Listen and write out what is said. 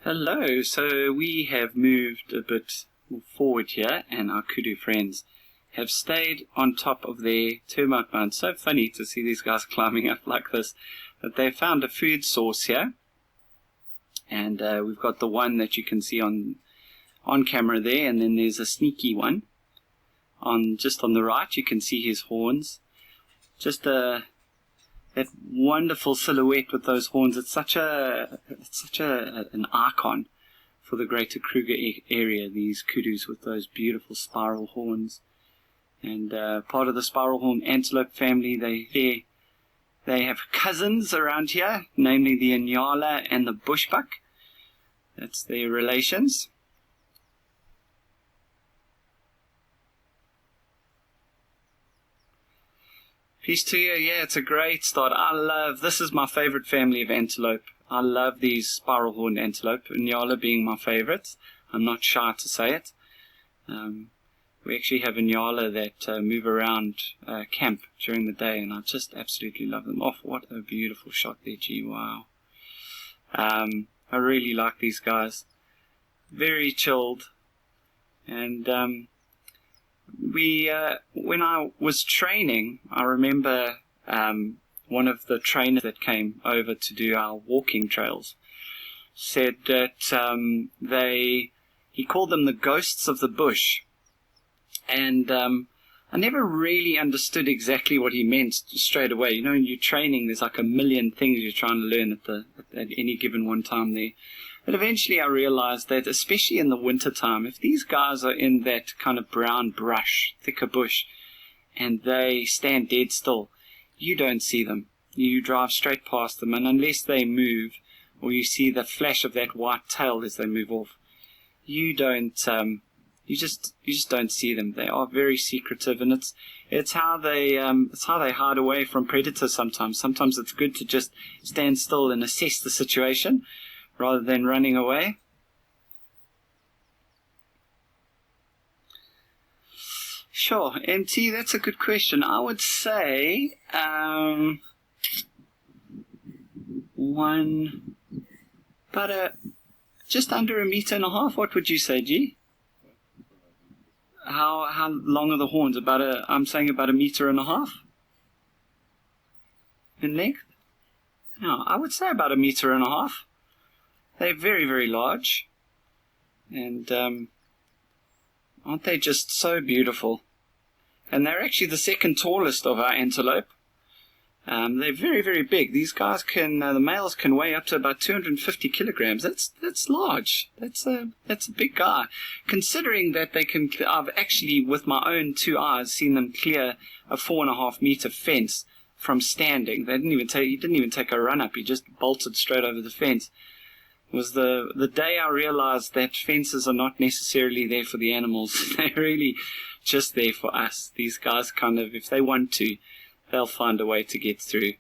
Hello, so we have moved a bit forward here, and our Kudu friends have stayed on top of their termite mound. So funny to see these guys climbing up like this. But they found a food source here, and we've got the one that you can see on camera there, and then there's a sneaky one just on the right. You can see his horns. Just that wonderful silhouette with those horns. It's such an icon for the greater Kruger area, these kudus with those beautiful spiral horns. And part of the spiral horn antelope family, they have cousins around here, namely the Inyala and the bushbuck. That's their relations. Peace to you. Yeah, it's a great start. This is my favorite family of antelope. I love these spiral horned antelope, Inyala being my favorite. I'm not shy to say it. We actually have Inyala that move around camp during the day, and I just absolutely love them. Oh, what a beautiful shot there, gee, wow. I really like these guys. Very chilled. And when I was training, I remember one of the trainers that came over to do our walking trails said that he called them the ghosts of the bush. And I never really understood exactly what he meant straight away. You know, when you're training, there's like a million things you're trying to learn at any given one time there. But eventually I realized that, especially in the winter time, if these guys are in that kind of brown brush, thicker bush, and they stand dead still, you don't see them. You drive straight past them, and unless they move, or you see the flash of that white tail as they move off, you don't. You just don't see them. They are very secretive, and it's how they hide away from predators sometimes. Sometimes it's good to just stand still and assess the situation rather than running away. Sure, MT, that's a good question. I would say just under 1.5 meters. What would you say, G? How long are the horns? I'm saying about 1.5 meters in length. No, I would say about 1.5 meters. They're very, very large, and aren't they just so beautiful? And they're actually the second tallest of our antelope. They're very, very big. These guys the males can weigh up to about 250 kilograms. That's large. That's a big guy. Considering that I've actually, with my own 2 eyes, seen them clear a 4.5 meter fence from standing. He didn't even take a run up. He just bolted straight over the fence. It was the day I realized that fences are not necessarily there for the animals. They're really just there for us. These guys if they want to, they'll find a way to get through.